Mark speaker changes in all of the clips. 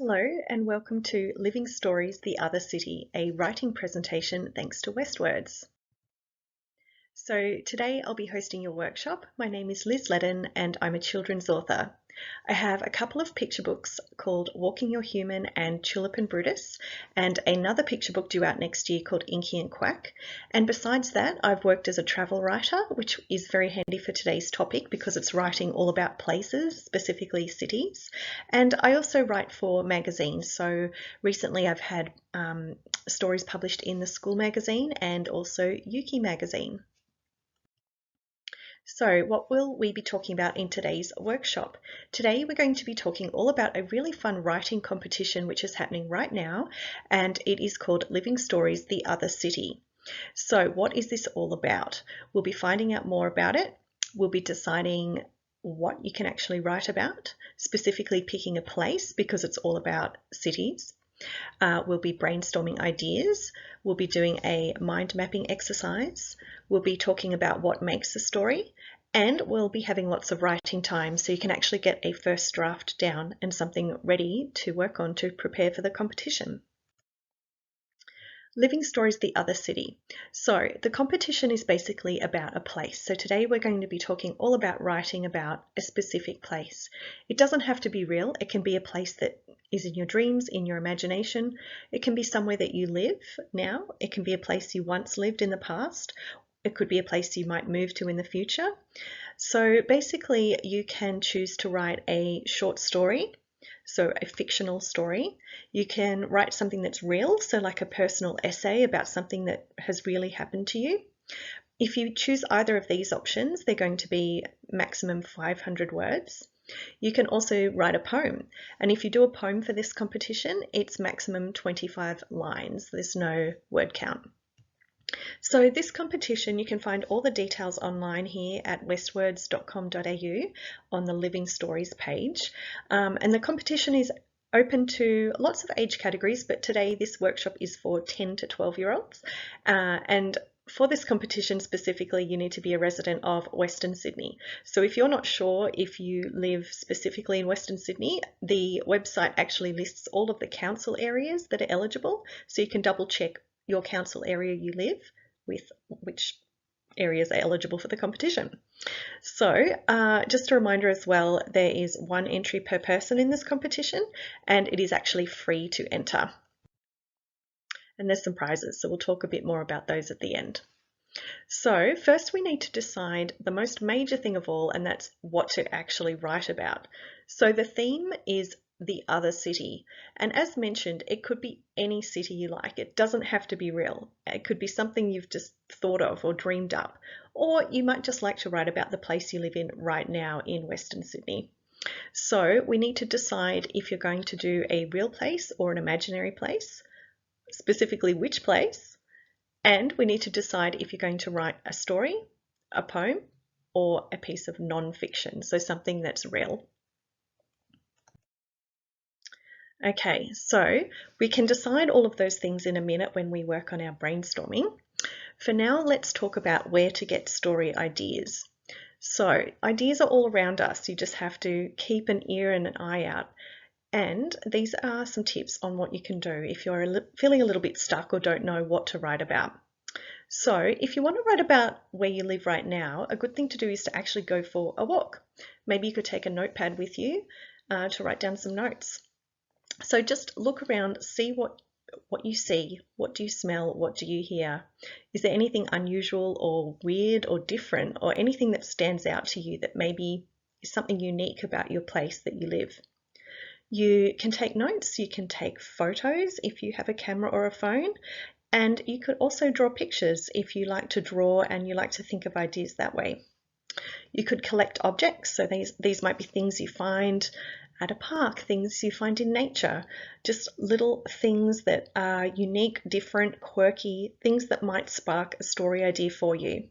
Speaker 1: Hello and welcome to Living Stories, The Other City, a writing presentation thanks to WestWords. So today I'll be hosting your workshop. My name is Liz Ledden and I'm a children's author. I have a couple of picture books called Walking Your Human and Tulip and Brutus, and another picture book due out next year called Inky and Quack. And besides that, I've worked as a travel writer, which is very handy for today's topic because it's writing all about places, specifically cities. And I also write for magazines. So recently I've had stories published in the School magazine and also Yuki magazine. So what will we be talking about in today's workshop? Today we're going to be talking all about a really fun writing competition which is happening right now, and it is called Living Stories, The Other City. So what is this all about? We'll be finding out more about it. We'll be deciding what you can actually write about, specifically picking a place because it's all about cities. We'll be brainstorming ideas. We'll be doing a mind mapping exercise. We'll be talking about what makes a story, and we'll be having lots of writing time so you can actually get a first draft down and something ready to work on to prepare for the competition. Living Stories, The Other City. So the competition is basically about a place. So today we're going to be talking all about writing about a specific place. It doesn't have to be real. It can be a place that is in your dreams, in your imagination. It can be somewhere that you live now. It can be a place you once lived in the past. It could be a place you might move to in the future. So basically you can choose to write a short story, so a fictional story. You can write something that's real, so like a personal essay about something that has really happened to you. If you choose either of these options, they're going to be maximum 500 words. You can also write a poem, and if you do a poem for this competition, it's maximum 25 lines. There's no word count. So this competition, you can find all the details online here at westwords.com.au on the Living Stories page. And the competition is open to lots of age categories, but today this workshop is for 10 to 12-year-olds. And for this competition specifically, you need to be a resident of Western Sydney. So if you're not sure if you live specifically in Western Sydney, the website actually lists all of the council areas that are eligible, so you can double check your council area you live with which areas are eligible for the competition. So just a reminder as well, there is one entry per person in this competition and it is actually free to enter. And there's some prizes, so we'll talk a bit more about those at the end. So first we need to decide the most major thing of all, and that's what to actually write about. So the theme is the other city. And as mentioned, it could be any city you like. It doesn't have to be real. It could be something you've just thought of or dreamed up. Or you might just like to write about the place you live in right now in Western Sydney. So we need to decide if you're going to do a real place or an imaginary place, specifically which place, and we need to decide if you're going to write a story, a poem, or a piece of non-fiction, so something that's real. Okay, so we can decide all of those things in a minute when we work on our brainstorming. For now, let's talk about where to get story ideas. So ideas are all around us. You just have to keep an ear and an eye out. And these are some tips on what you can do if you're feeling a little bit stuck or don't know what to write about. So if you want to write about where you live right now, a good thing to do is to actually go for a walk. Maybe you could take a notepad with you to write down some notes. So just look around, see what you see, what do you smell, what do you hear? Is there anything unusual or weird or different, or anything that stands out to you that maybe is something unique about your place that you live? You can take notes, you can take photos if you have a camera or a phone, and you could also draw pictures if you like to draw and you like to think of ideas that way. You could collect objects, so these might be things you find at a park, things you find in nature, just little things that are unique, different, quirky, things that might spark a story idea for you.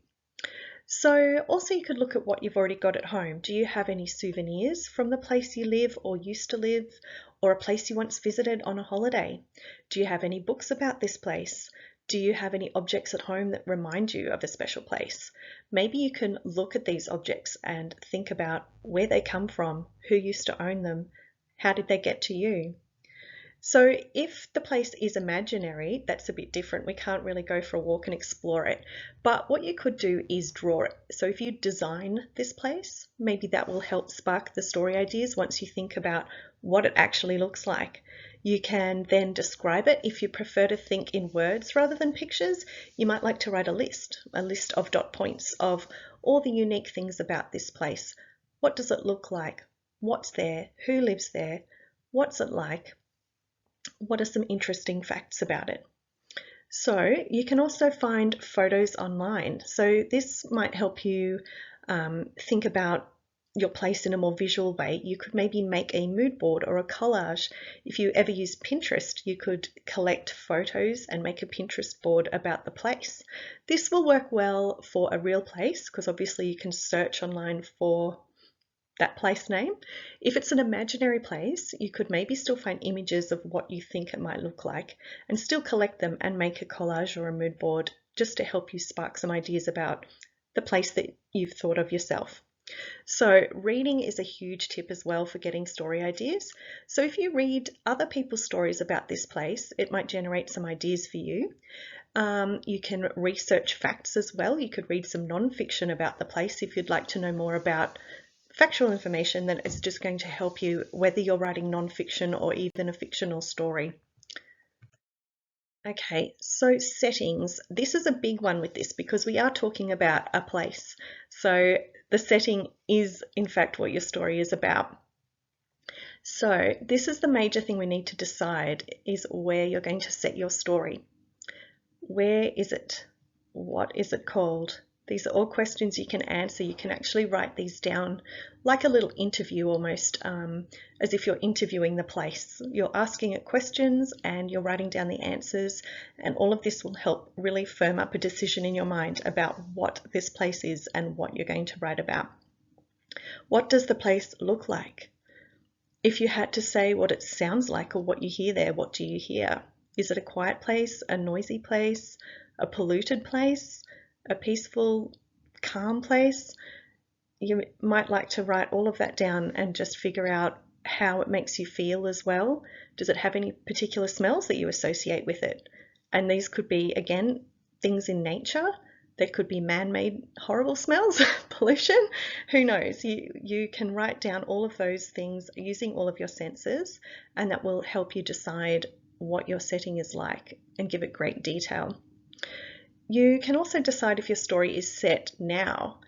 Speaker 1: So also you could look at what you've already got at home. Do you have any souvenirs from the place you live or used to live, or a place you once visited on a holiday? Do you have any books about this place? Do you have any objects at home that remind you of a special place? Maybe you can look at these objects and think about where they come from, who used to own them, how did they get to you? So if the place is imaginary, that's a bit different. We can't really go for a walk and explore it. But what you could do is draw it. So if you design this place, maybe that will help spark the story ideas once you think about what it actually looks like. You can then describe it. If you prefer to think in words rather than pictures, you might like to write a list of dot points of all the unique things about this place. What does it look like? What's there? Who lives there? What's it like? What are some interesting facts about it? So you can also find photos online. So this might help you think about your place in a more visual way. You could maybe make a mood board or a collage. If you ever use Pinterest, you could collect photos and make a Pinterest board about the place. This will work well for a real place because obviously you can search online for that place name. If it's an imaginary place, you could maybe still find images of what you think it might look like and still collect them and make a collage or a mood board just to help you spark some ideas about the place that you've thought of yourself. So reading is a huge tip as well for getting story ideas. So if you read other people's stories about this place, it might generate some ideas for you. You can research facts as well. You could read some non-fiction about the place if you'd like to know more about factual information that is just going to help you whether you're writing non-fiction or even a fictional story. Okay, so settings. This is a big one with this because we are talking about a place. So the setting is in fact what your story is about. So this is the major thing we need to decide is where you're going to set your story. Where is it? What is it called? These are all questions you can answer. You can actually write these down like a little interview almost, as if you're interviewing the place. You're asking it questions and you're writing down the answers, and all of this will help really firm up a decision in your mind about what this place is and what you're going to write about. What does the place look like? If you had to say what it sounds like or what you hear there, what do you hear? Is it a quiet place, a noisy place, a polluted place, a peaceful, calm place? You might like to write all of that down and just figure out how it makes you feel as well. Does it have any particular smells that you associate with it? And these could be, again, things in nature. There could be man-made horrible smells, pollution, who knows? You can write down all of those things using all of your senses, and that will help you decide what your setting is like and give it great detail. You can also decide if your story is set now,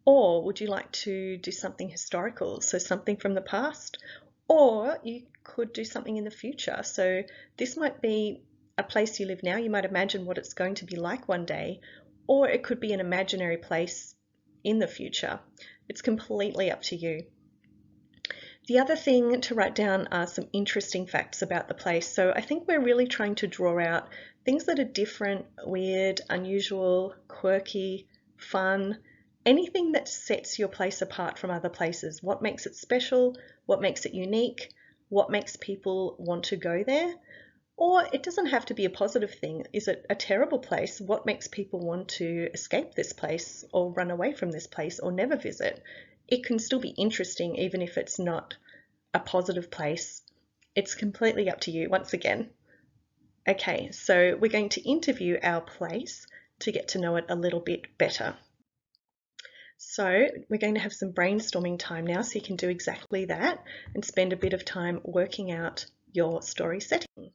Speaker 1: or would you like to do something historical, so something from the past, or you could do something in the future. So this might be a place you live now. You might imagine what it's going to be like one day, or it could be an imaginary place in the future. It's completely up to you. The other thing to write down are some interesting facts about the place. So I think we're really trying to draw out things that are different, weird, unusual, quirky, fun, anything that sets your place apart from other places. What makes it special? What makes it unique? What makes people want to go there? Or it doesn't have to be a positive thing. Is it a terrible place? What makes people want to escape this place or run away from this place or never visit? It can still be interesting even if it's not a positive place. It's completely up to you once again. Okay, so we're going to interview our place to get to know it a little bit better. So we're going to have some brainstorming time now so you can do exactly that and spend a bit of time working out your story setting.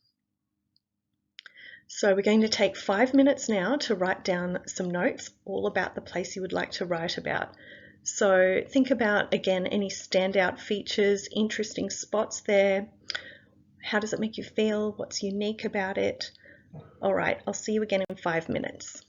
Speaker 1: So we're going to take 5 minutes now to write down some notes all about the place you would like to write about. So think about, again, any standout features, interesting spots there. How does it make you feel? What's unique about it? All right, I'll see you again in 5 minutes.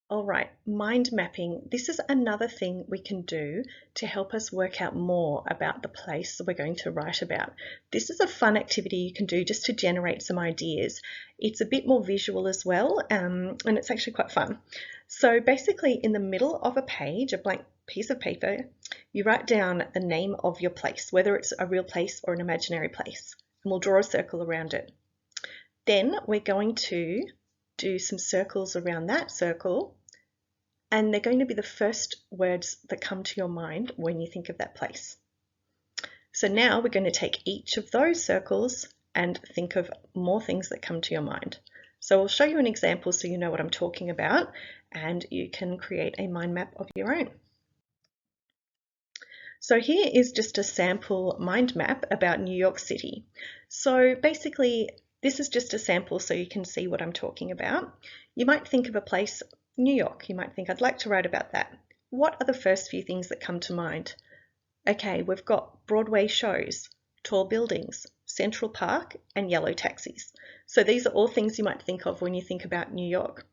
Speaker 1: All right, mind mapping. This is another thing we can do to help us work out more about the place that we're going to write about. This is a fun activity you can do just to generate some ideas. It's a bit more visual as well, and it's actually quite fun. So basically, in the middle of a page, a blank piece of paper, you write down the name of your place, whether it's a real place or an imaginary place, and we'll draw a circle around it. Then we're going to do some circles around that circle, and they're going to be the first words that come to your mind when you think of that place. So now we're going to take each of those circles and think of more things that come to your mind. So I'll show you an example so you know what I'm talking about, and you can create a mind map of your own. So here is just a sample mind map about New York City. So basically, this is just a sample so you can see what I'm talking about. You might think of a place, New York. You might think, I'd like to write about that. What are the first few things that come to mind? Okay, we've got Broadway shows, tall buildings, Central Park, and yellow taxis. So these are all things you might think of when you think about New York.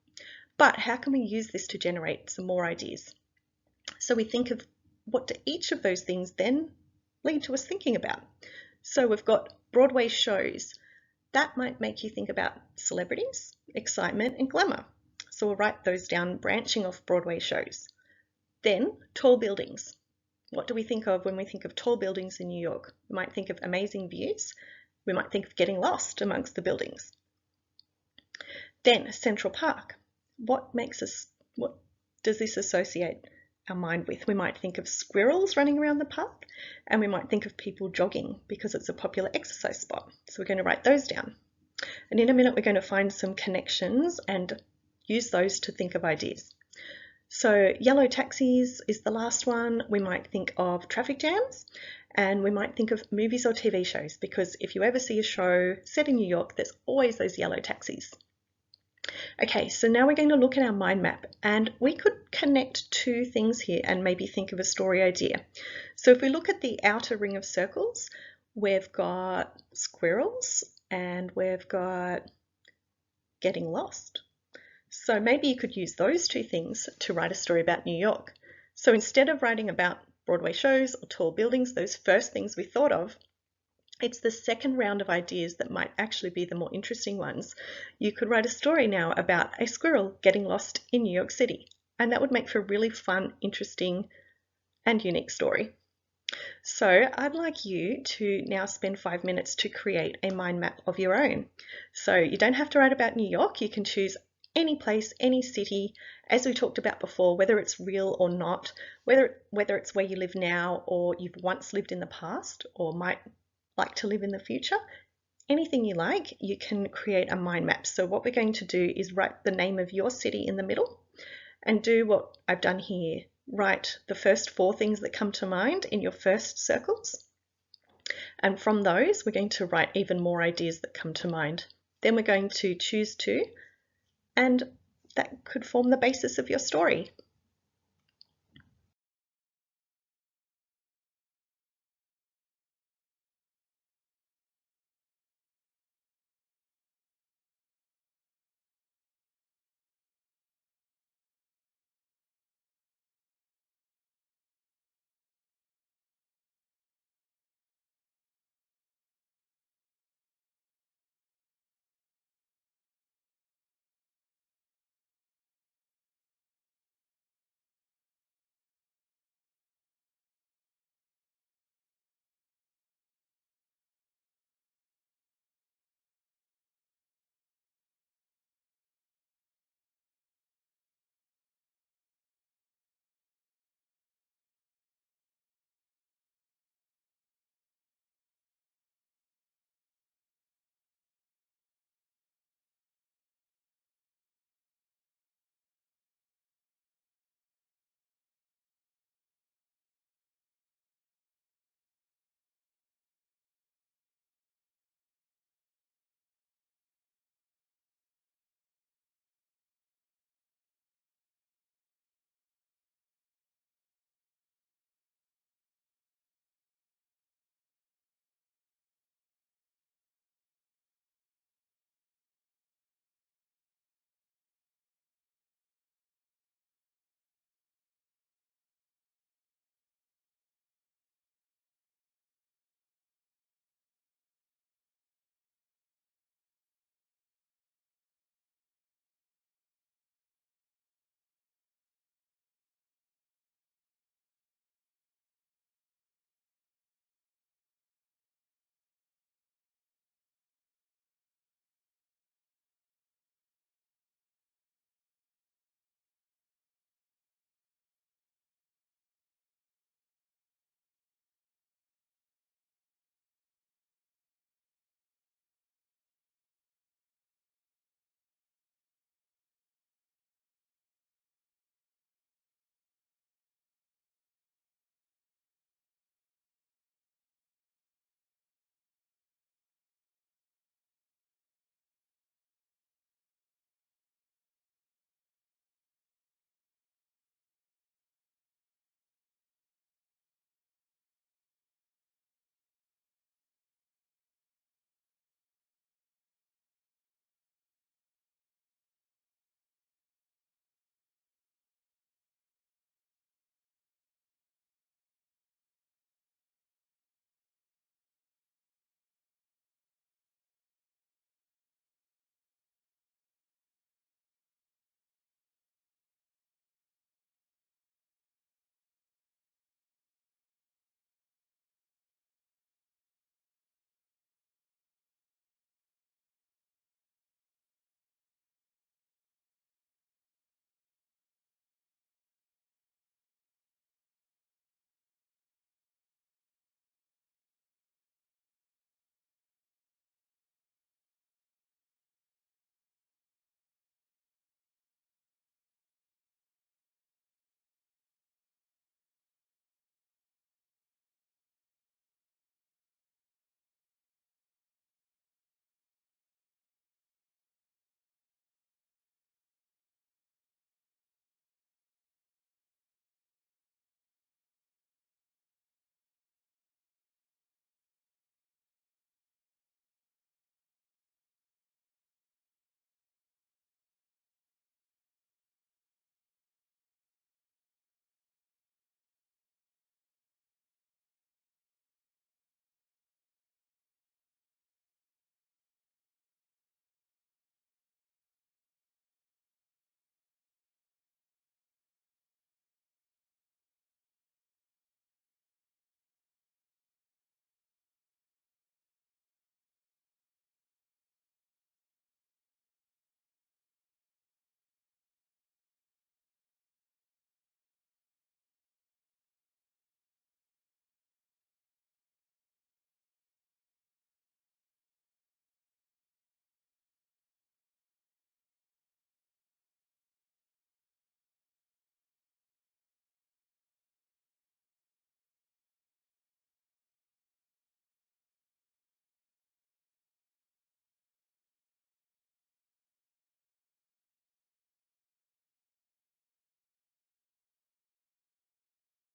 Speaker 1: But how can we use this to generate some more ideas? So we think of what do each of those things then lead to us thinking about. So we've got Broadway shows. That might make you think about celebrities, excitement, and glamour. So we'll write those down, branching off Broadway shows. Then tall buildings. What do we think of when we think of tall buildings in New York? We might think of amazing views. We might think of getting lost amongst the buildings. Then Central Park. What does this associate our mind with? We might think of squirrels running around the park, and we might think of people jogging because it's a popular exercise spot. So we're going to write those down. And in a minute, we're going to find some connections and use those to think of ideas. So yellow taxis is the last one. We might think of traffic jams, and we might think of movies or TV shows, because if you ever see a show set in New York, there's always those yellow taxis. Okay, so now we're going to look at our mind map, and we could connect two things here and maybe think of a story idea. So if we look at the outer ring of circles, we've got squirrels and we've got getting lost. So maybe you could use those two things to write a story about New York. So instead of writing about Broadway shows or tall buildings, those first things we thought of, it's the second round of ideas that might actually be the more interesting ones. You could write a story now about a squirrel getting lost in New York City, and that would make for a really fun, interesting, and unique story. So I'd like you to now spend 5 minutes to create a mind map of your own. So you don't have to write about New York. You can choose any place, any city, as we talked about before, whether it's real or not, whether it's where you live now or you've once lived in the past or might like to live in the future. Anything you like, you can create a mind map. So what we're going to do is write the name of your city in the middle and do what I've done here. Write the first 4 things that come to mind in your first circles. And from those, we're going to write even more ideas that come to mind. Then we're going to choose 2, and that could form the basis of your story.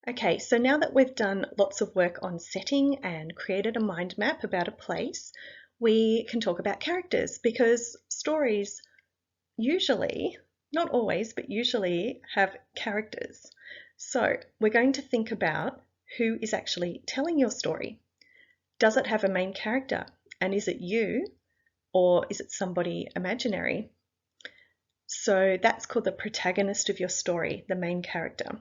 Speaker 1: Okay, so now that we've done lots of work on setting and created a mind map about a place, we can talk about characters because stories usually, not always, but usually have characters. So we're going to think about who is actually telling your story. Does it have a main character? And is it you or is it somebody imaginary? So that's called the protagonist of your story, the main character.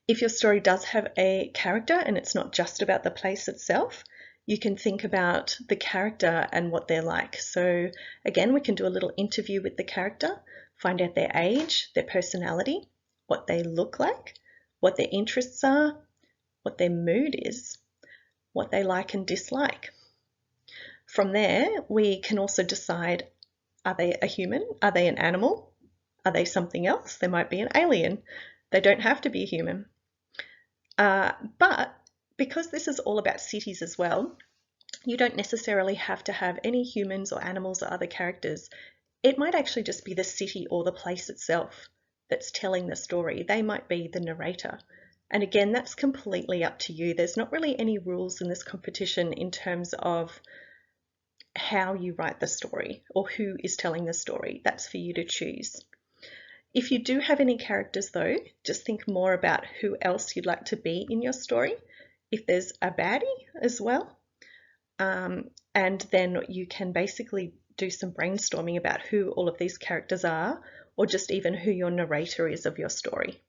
Speaker 1: If your story does have a character and it's not just about the place itself, you can think about the character and what they're like. So again, we can do a little interview with the character, find out their age, their personality, what they look like, what their interests are, what their mood is, what they like and dislike. From there, we can also decide, are they a human? Are they an animal? Are they something else? They might be an alien. They don't have to be a human. But because this is all about cities as well, you don't necessarily have to have any humans or animals or other characters. It might actually just be the city or the place itself that's telling the story. They might be the narrator. And again, that's completely up to you. There's not really any rules in this competition in terms of how you write the story or who is telling the story. That's for you to choose. If you do have any characters though, just think more about who else you'd like to be in your story. If there's a baddie as well, and then you can basically do some brainstorming about who all of these characters are, or just even who your narrator is of your story.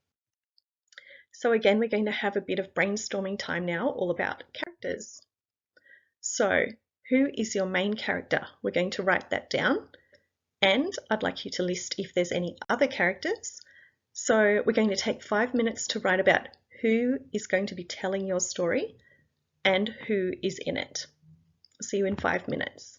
Speaker 1: So again, we're going to have a bit of brainstorming time now, all about characters. So who is your main character? We're going to write that down. And I'd like you to list if there's any other characters. So we're going to take 5 minutes to write about who is going to be telling your story and who is in it. See you in 5 minutes.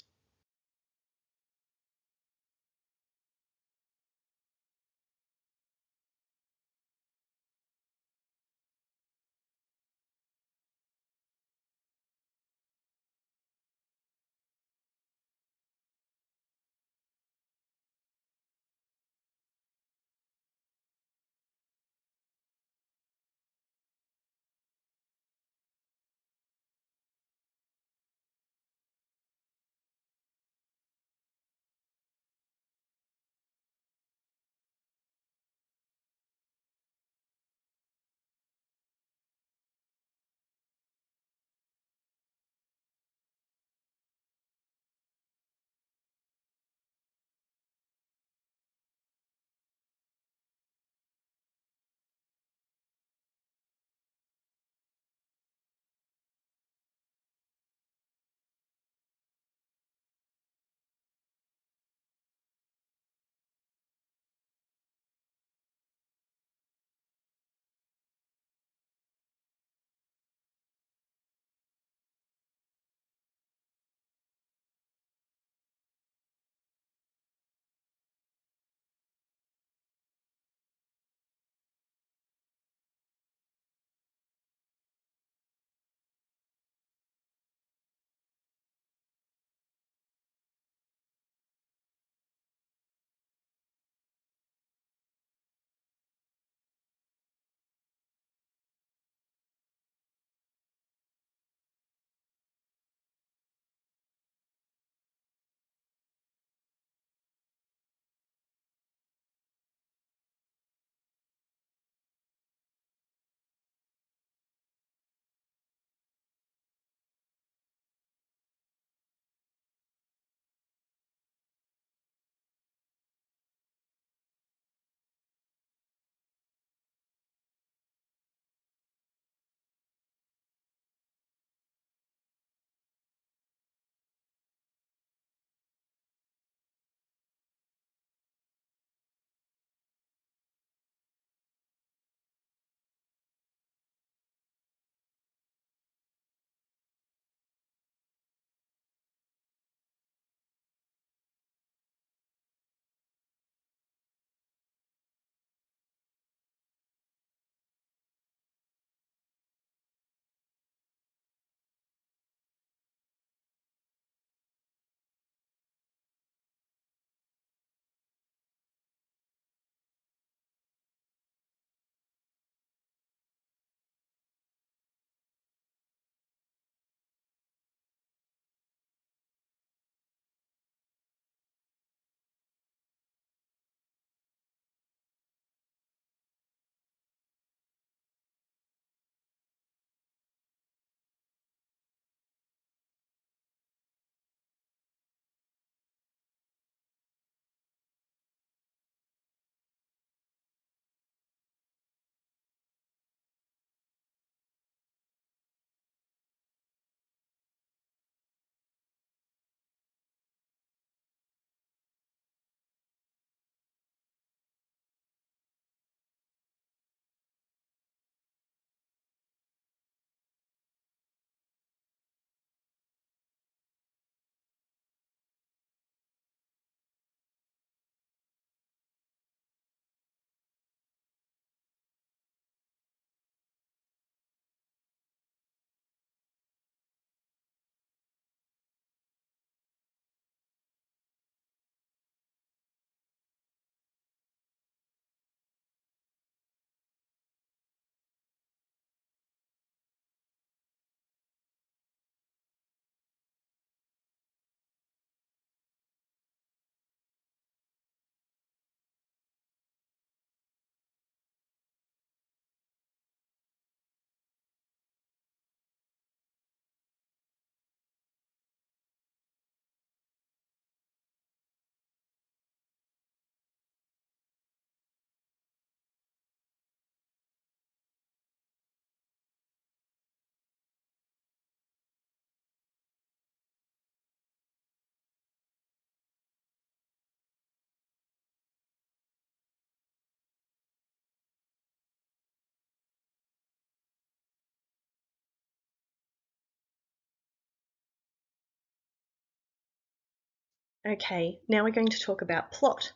Speaker 1: Okay, now we're going to talk about plot.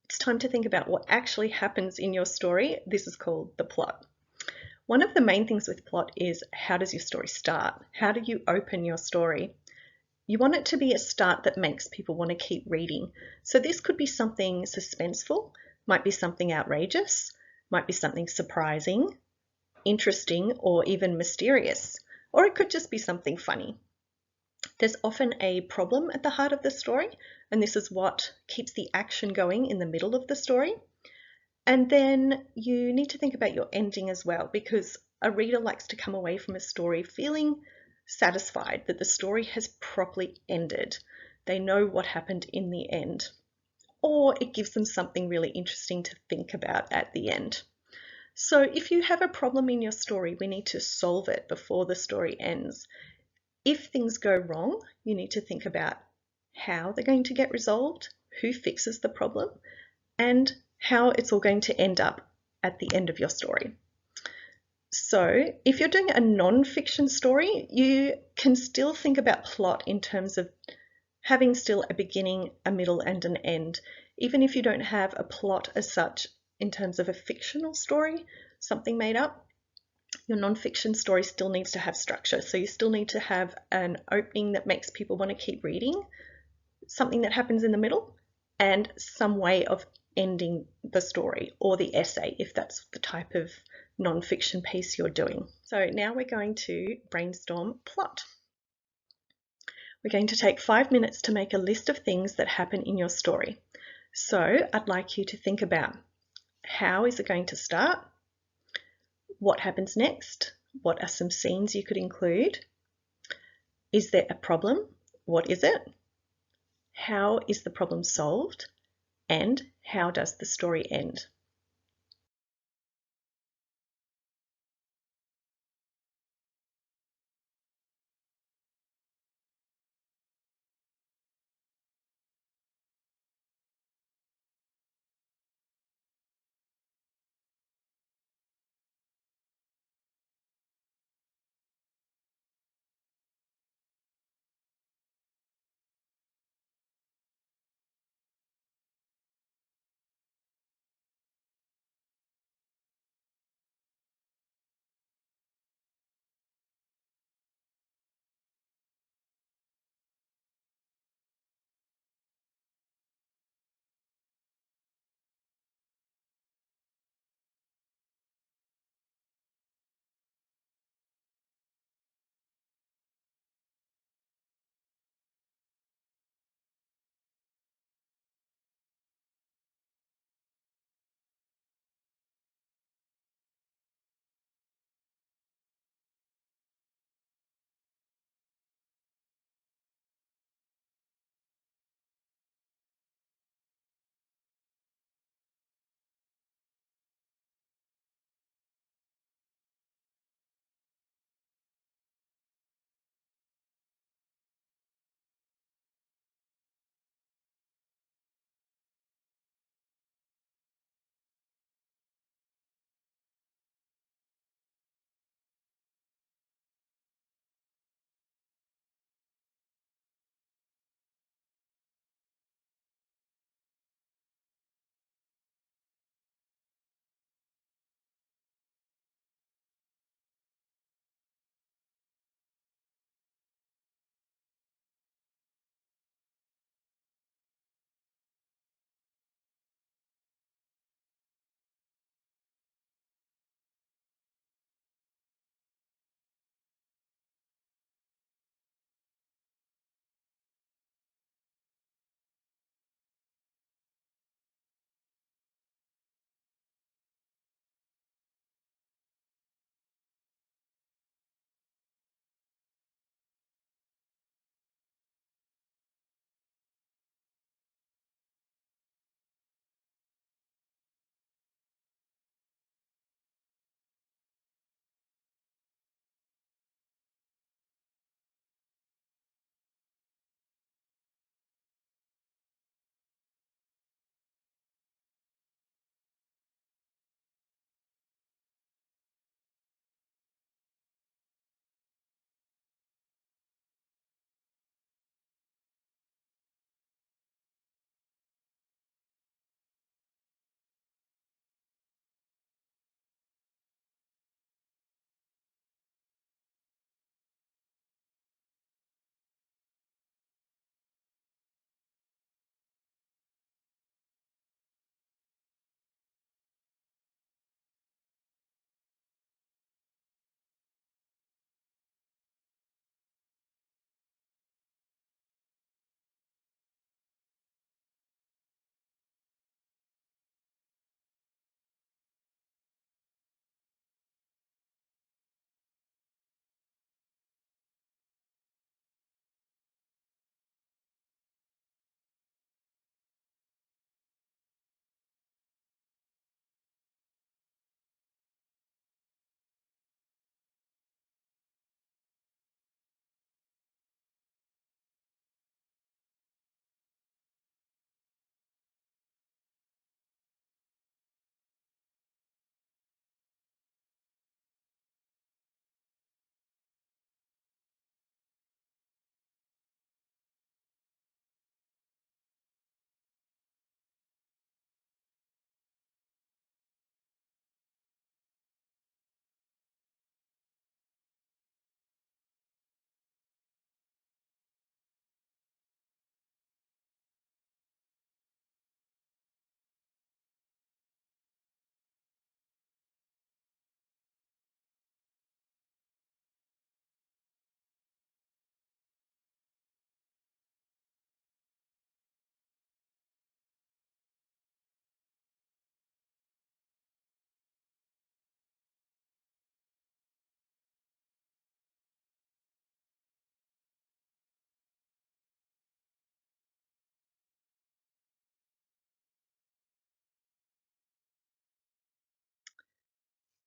Speaker 1: It's time to think about what actually happens in your story. This is called the plot. One of the main things with plot is, how does your story start? How do you open your story? You want it to be a start that makes people want to keep reading. So this could be something suspenseful, might be something outrageous, might be something surprising, interesting, or even mysterious, or it could just be something funny. There's often a problem at the heart of the story, and this is what keeps the action going in the middle of the story. And then you need to think about your ending as well, because a reader likes to come away from a story feeling satisfied that the story has properly ended. They know what happened in the end, or it gives them something really interesting to think about at the end. So if you have a problem in your story, we need to solve it before the story ends. If things go wrong, you need to think about how they're going to get resolved, who fixes the problem, and how it's all going to end up at the end of your story. So if you're doing a non-fiction story, you can still think about plot in terms of having still a beginning, a middle, and an end. Even if you don't have a plot as such in terms of a fictional story, something made up, your non-fiction story still needs to have structure. So you still need to have an opening that makes people want to keep reading, something that happens in the middle, and some way of ending the story or the essay, if that's the type of non-fiction piece you're doing. So now we're going to brainstorm plot. We're going to take 5 minutes to make a list of things that happen in your story. So I'd like you to think about, how is it going to start? What happens next? What are some scenes you could include? Is there a problem? What is it? How is the problem solved? And how does the story end?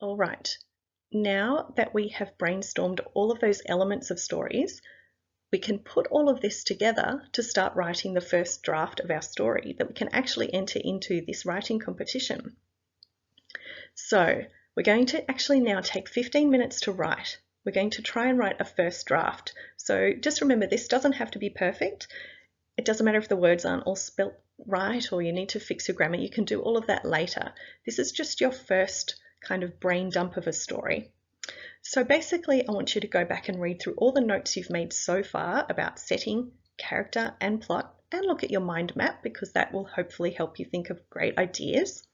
Speaker 1: All right, now that we have brainstormed all of those elements of stories, we can put all of this together to start writing the first draft of our story that we can actually enter into this writing competition. So we're going to actually now take 15 minutes to write. We're going to try and write a first draft. So just remember, this doesn't have to be perfect. It doesn't matter if the words aren't all spelt right or you need to fix your grammar. You can do all of that later. This is just your first kind of brain dump of a story. So basically, I want you to go back and read through all the notes you've made so far about setting, character, and plot, and look at your mind map because that will hopefully help you think of great ideas.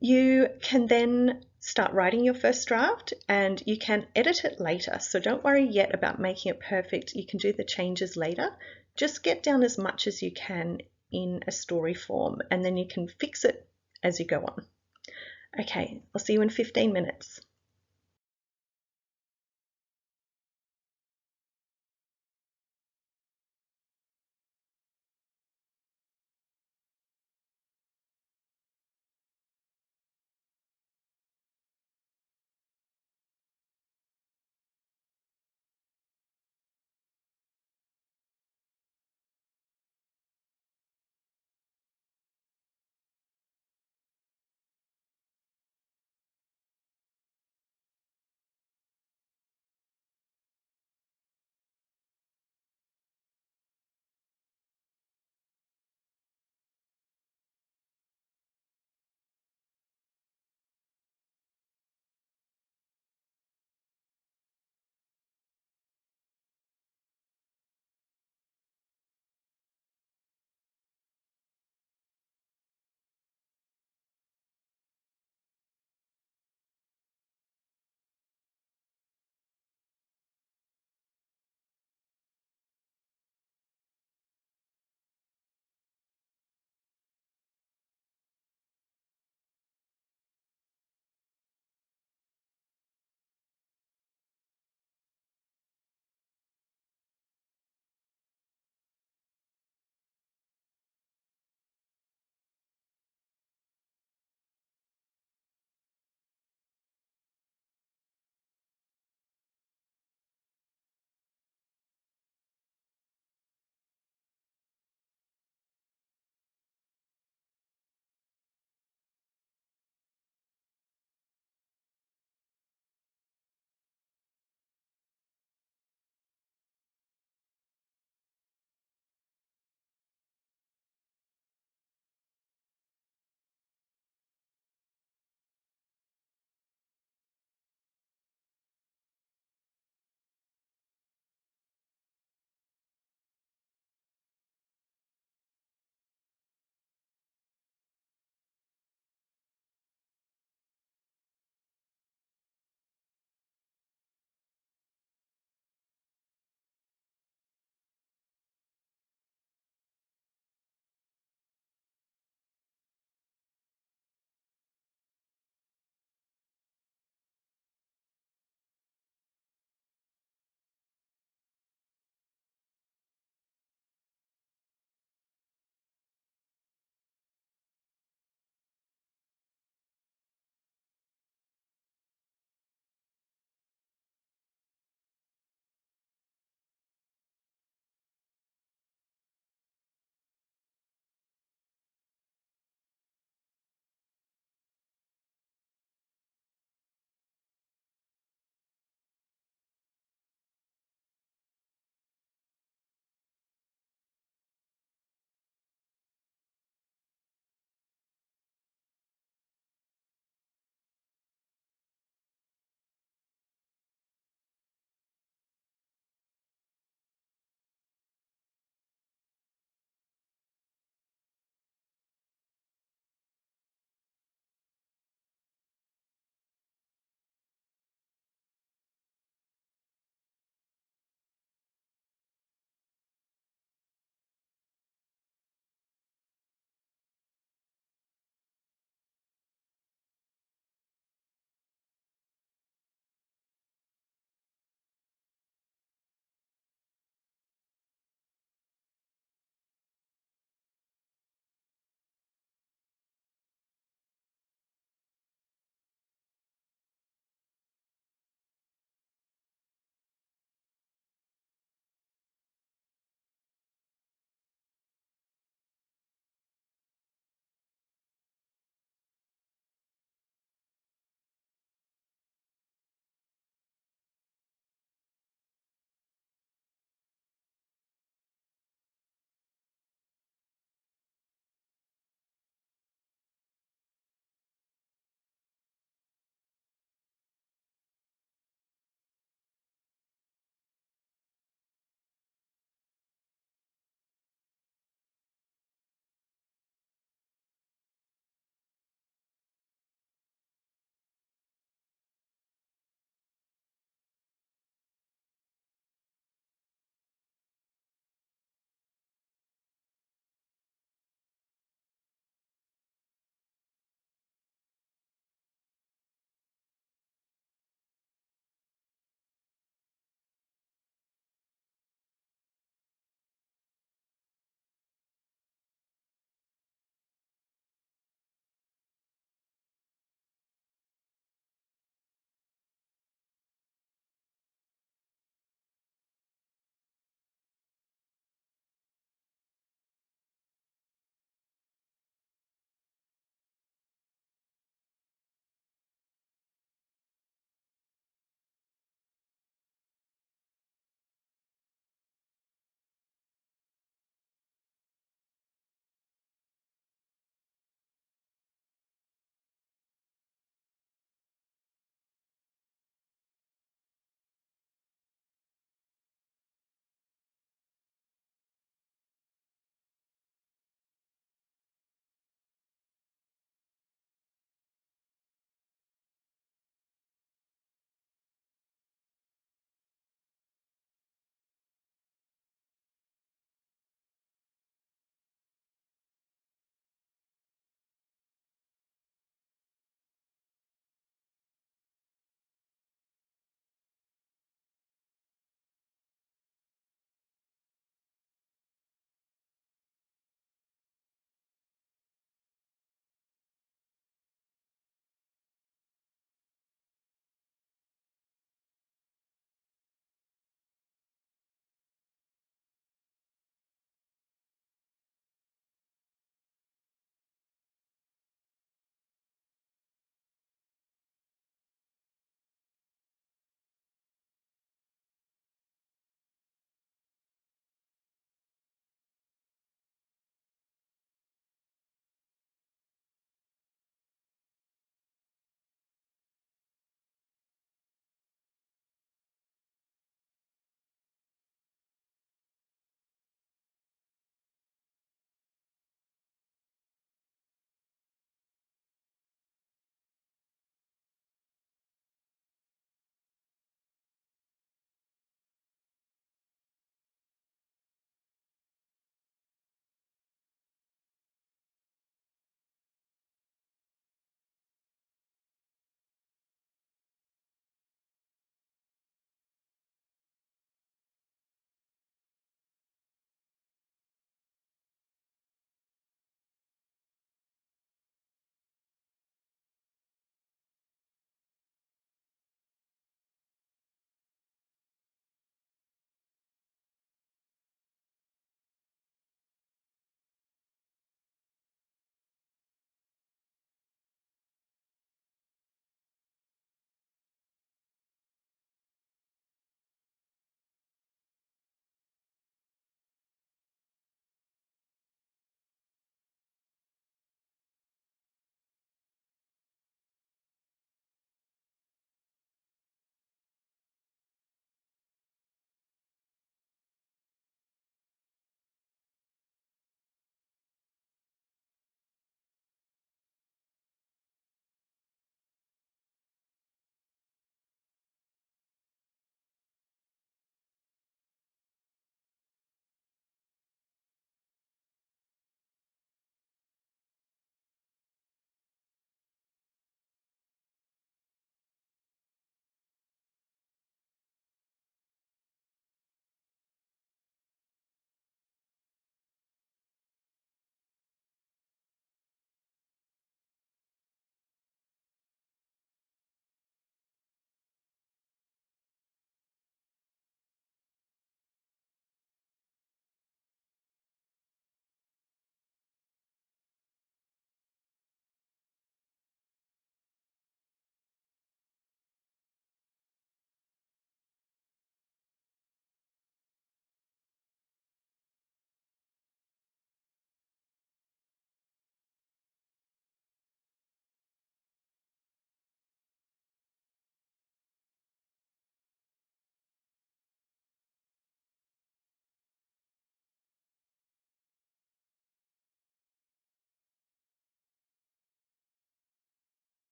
Speaker 1: You can then start writing your first draft and you can edit it later. So don't worry yet about making it perfect. You can do the changes later. Just get down as much as you can in a story form and then you can fix it as you go on. Okay, I'll see you in 15 minutes.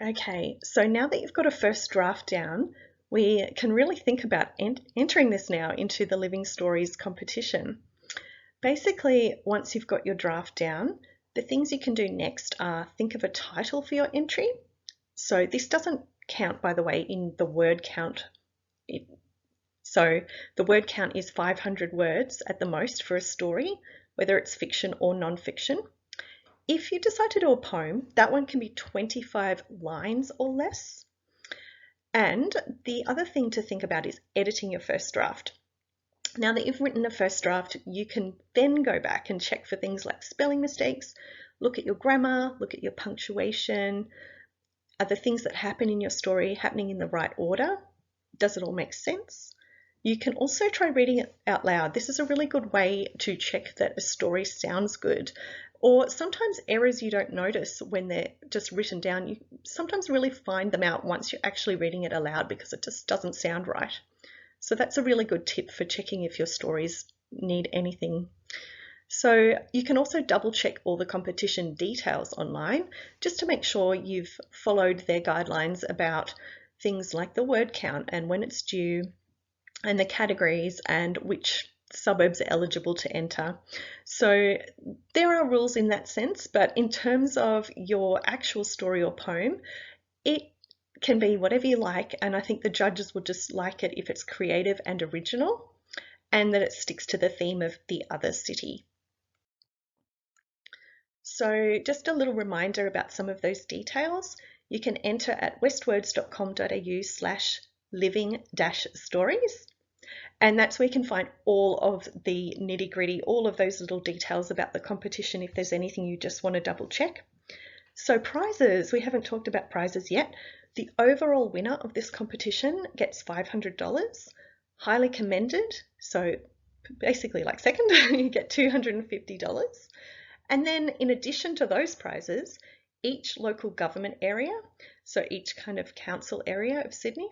Speaker 1: Okay, so now that you've got a first draft down, we can really think about entering this now into the Living Stories competition. Basically, once you've got your draft down, the things you can do next are think of a title for your entry. So this doesn't count, by the way, in the word count. So the word count is 500 words at the most for a story, whether it's fiction or non-fiction. If you decide to do a poem, that one can be 25 lines or less. And the other thing to think about is editing your first draft. Now that you've written a first draft, you can then go back and check for things like spelling mistakes, look at your grammar, look at your punctuation. Are the things that happen in your story happening in the right order? Does it all make sense? You can also try reading it out loud. This is a really good way to check that a story sounds good. Or sometimes errors you don't notice when they're just written down, you sometimes really find them out once you're actually reading it aloud because it just doesn't sound right. So that's a really good tip for checking if your stories need anything. So you can also double check all the competition details online just to make sure you've followed their guidelines about things like the word count and when it's due and the categories and which suburbs are eligible to enter. So there are rules in that sense, but in terms of your actual story or poem, it can be whatever you like, and I think the judges will just like it if it's creative and original and that it sticks to the theme of the other city. So just a little reminder about some of those details. You can enter at westwords.com.au/living-stories. And that's where you can find all of the nitty-gritty, all of those little details about the competition if there's anything you just want to double check. So prizes, we haven't talked about prizes yet. The overall winner of this competition gets $500, highly commended, so basically like second, you get $250. And then in addition to those prizes, each local government area, so each kind of council area of Sydney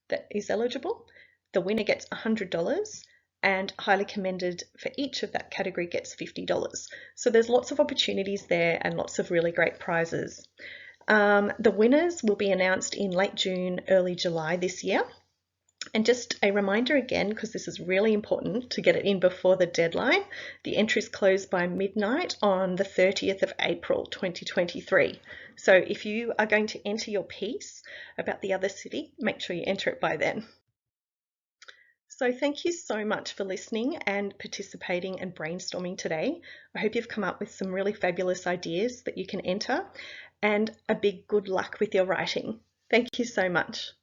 Speaker 1: that is eligible, the winner gets $100 and highly commended for each of that category gets $50. So there's lots of opportunities there and lots of really great prizes. The winners will be announced in late June, early July this year. And just a reminder again, because this is really important to get it in before the deadline, the entries close by midnight on the 30th of April 2023. So if you are going to enter your piece about the other city, make sure you enter it by then. So thank you so much for listening and participating and brainstorming today. I hope you've come up with some really fabulous ideas that you can enter, and a big good luck with your writing. Thank you so much.